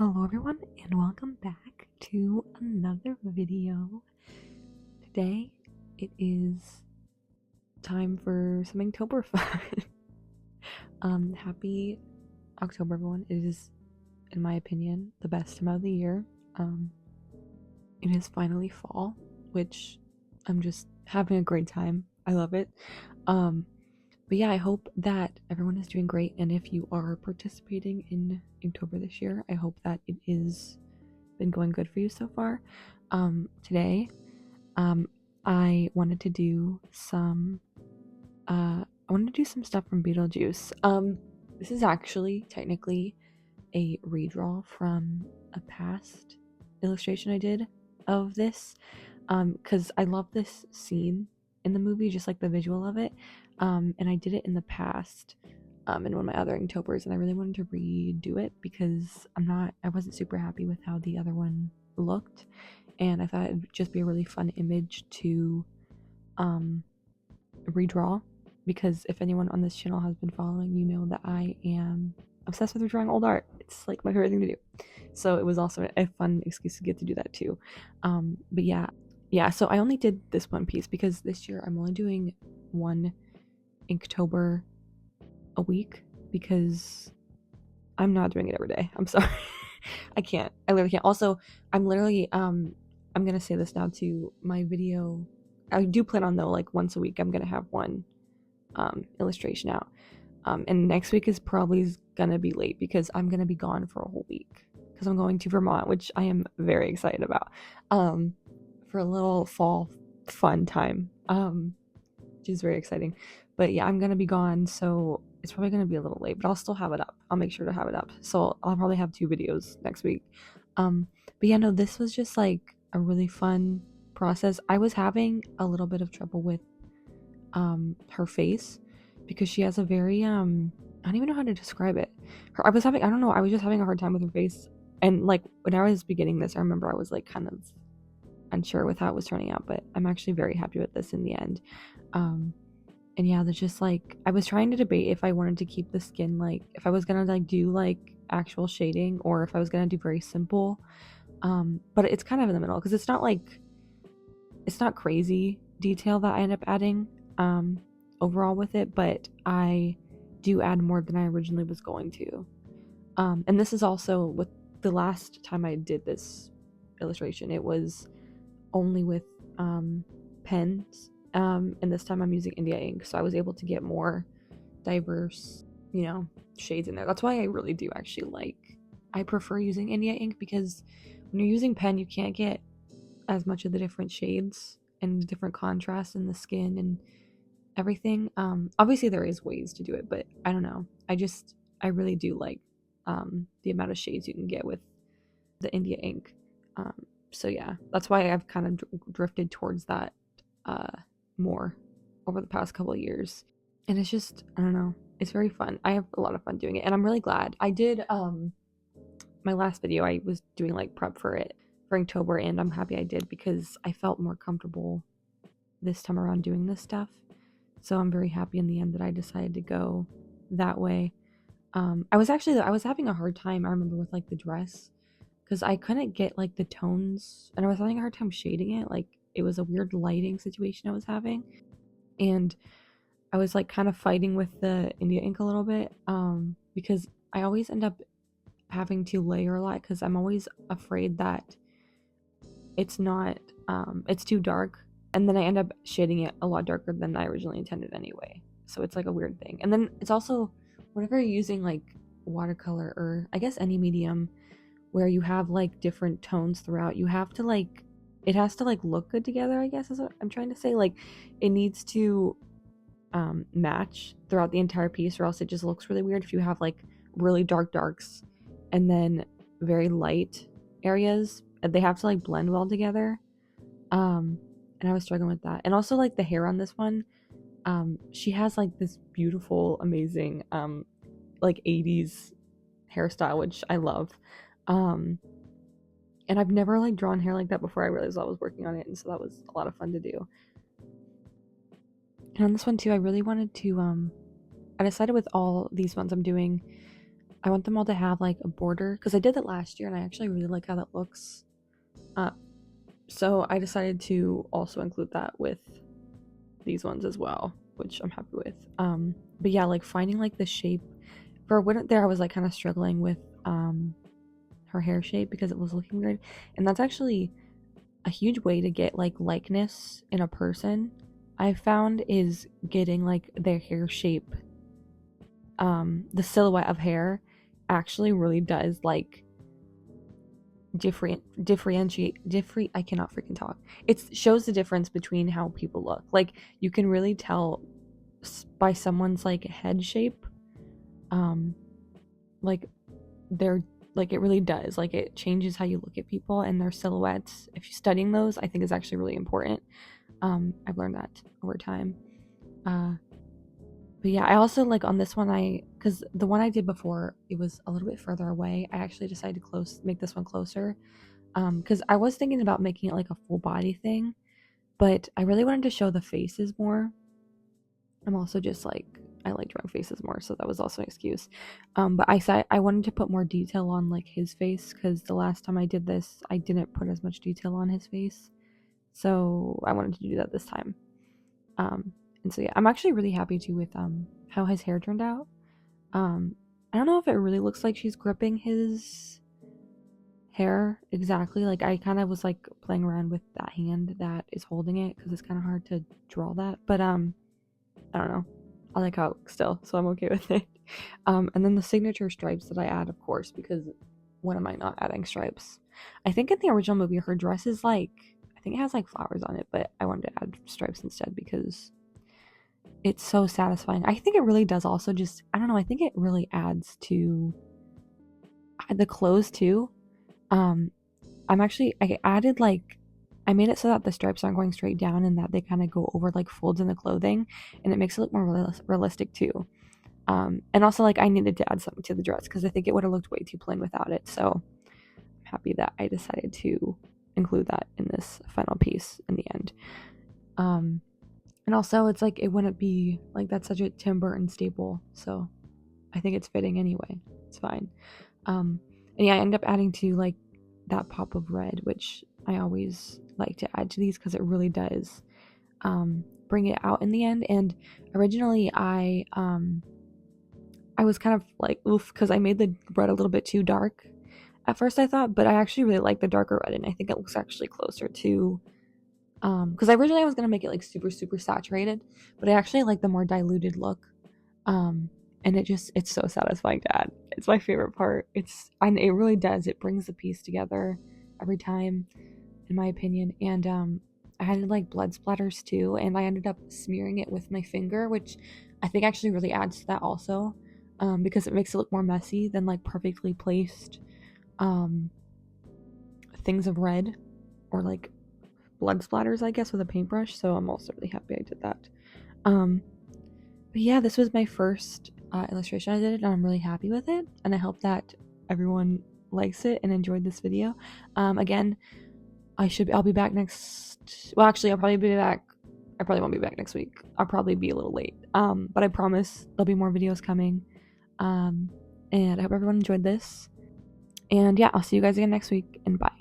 Hello everyone and welcome back to another video. Today it is time for some Inktober fun. Happy October everyone. It is, in my opinion, the best time of the year. It is finally fall, which I'm just having a great time. I love it. But yeah, I hope that everyone is doing great, and if you are participating in Inktober this year, I hope that it is been going good for you so far. Today, I wanted to do some stuff from Beetlejuice. This is actually technically a redraw from a past illustration I did of this, because I love this scene in the movie, just like the visual of it. And I did it in the past, in one of my other Inktober's, and I really wanted to redo it because I wasn't super happy with how the other one looked, and I thought it'd just be a really fun image to redraw, because if anyone on this channel has been following, you know that I am obsessed with redrawing old art. It's like my favorite thing to do. So it was also a fun excuse to get to do that too. But yeah, so I only did this one piece because this year I'm only doing one Inktober a week because I'm not doing it every day. I'm sorry. I literally can't. Also, I'm gonna say this now too. My video, I do plan on though, like once a week I'm gonna have one illustration out. And next week is probably gonna be late because I'm gonna be gone for a whole week because I'm going to Vermont, which I am very excited about, for a little fall fun time, which is very exciting. But yeah, I'm gonna be gone, so it's probably gonna be a little late, but I'll still have it up. I'll make sure to have it up, so I'll probably have 2 videos next week. But yeah, no, this was just like a really fun process. I was having a little bit of trouble with her face because she has a very I don't even know how to describe it. I was just having a hard time with her face, and like when I was beginning this, I remember I was like kind of unsure with how it was turning out, but I'm actually very happy with this in the end. And yeah, there's just like, I was trying to debate if I wanted to keep the skin, like if I was gonna like do like actual shading or if I was gonna do very simple. But it's kind of in the middle because it's not crazy detail that I end up adding overall with it, but I do add more than I originally was going to. And this is also with the last time I did this illustration, it was only with pens, and this time I'm using India ink, so I was able to get more diverse, shades in there. That's why I really do actually I prefer using India ink, because when you're using pen you can't get as much of the different shades and different contrasts in the skin and everything. Obviously there is ways to do it, but I don't know, I really do like the amount of shades you can get with the India ink. So yeah, that's why I've kind of drifted towards that more over the past couple of years, and it's just, I don't know, it's very fun. I have a lot of fun doing it, and I'm really glad I did. My last video I was doing like prep for it for Inktober, and I'm happy I did because I felt more comfortable this time around doing this stuff. So I'm very happy in the end that I decided to go that way. I was having a hard time, I remember, with like the dress, because I couldn't get like the tones, and I was having a hard time shading it. Like it was a weird lighting situation I was having, and I was like kind of fighting with the India ink a little bit, because I always end up having to layer a lot because I'm always afraid that it's too dark, and then I end up shading it a lot darker than I originally intended anyway. So it's like a weird thing. And then it's also, whenever you're using like watercolor, or I guess any medium where you have like different tones throughout, you have to like, it has to like look good together, I guess is what I'm trying to say. Like it needs to match throughout the entire piece, or else it just looks really weird if you have like really dark darks and then very light areas. They have to like blend well together. And I was struggling with that. And also like the hair on this one, she has like this beautiful, amazing like 80s hairstyle, which I love. And I've never like drawn hair like that before I realized I was working on it, and so that was a lot of fun to do. And on this one too, I really wanted to I decided with all these ones I'm doing, I want them all to have like a border because I did that last year and I actually really like how that looks. So I decided to also include that with these ones as well, which I'm happy with. But yeah, like finding like the shape for a minute there, I was like kind of struggling with her hair shape because it was looking weird, and that's actually a huge way to get like likeness in a person. I found is getting like their hair shape, the silhouette of hair actually really does like I cannot freaking talk. It shows the difference between how people look. Like you can really tell by someone's like head shape, like they're like it really does. Like it changes how you look at people and their silhouettes. If you're studying those, I think is actually really important. I've learned that over time. But yeah, I also like on this one, because the one I did before, it was a little bit further away. I actually decided to make this one closer. Because I was thinking about making it like a full body thing, but I really wanted to show the faces more. I'm also just like, I like drawing faces more, so that was also an excuse. But I wanted to put more detail on like his face, because the last time I did this, I didn't put as much detail on his face. So I wanted to do that this time. And so yeah, I'm actually really happy too with how his hair turned out. I don't know if it really looks like she's gripping his hair exactly. Like I kind of was like playing around with that hand that is holding it because it's kind of hard to draw that. But I don't know. I like how it looks still, so I'm okay with it. And then the signature stripes that I add, of course, because when am I not adding stripes? I think in the original movie, her dress is like, I think it has like flowers on it, but I wanted to add stripes instead because it's so satisfying. I think it really does also just, I don't know, I think it really adds to the clothes too. I added like, I made it so that the stripes aren't going straight down and that they kind of go over like folds in the clothing, and it makes it look more realistic too. And also like I needed to add something to the dress because I think it would have looked way too plain without it. So I'm happy that I decided to include that in this final piece in the end. And also it's like it wouldn't be like that's such a Tim Burton staple, so I think it's fitting anyway. It's fine. And yeah, I end up adding to like that pop of red, which I always like to add to these because it really does bring it out in the end. And originally I was kind of like oof because I made the red a little bit too dark at first, I thought, but I actually really like the darker red, and I think it looks actually closer to because originally I was gonna make it like super super saturated, but I actually like the more diluted look. And it's so satisfying to add. It's my favorite part. It really does. It brings the piece together every time, in my opinion. And I added like blood splatters too, and I ended up smearing it with my finger, which I think actually really adds to that also, because it makes it look more messy than like perfectly placed things of red or like blood splatters, I guess, with a paintbrush. So I'm also really happy I did that. But yeah, this was my first illustration I did, and I'm really happy with it, and I hope that everyone likes it and enjoyed this video. Again, I'll be back actually I'll probably be back. I probably won't be back next week. I'll probably be a little late. But I promise there'll be more videos coming. And I hope everyone enjoyed this. And yeah, I'll see you guys again next week, and bye.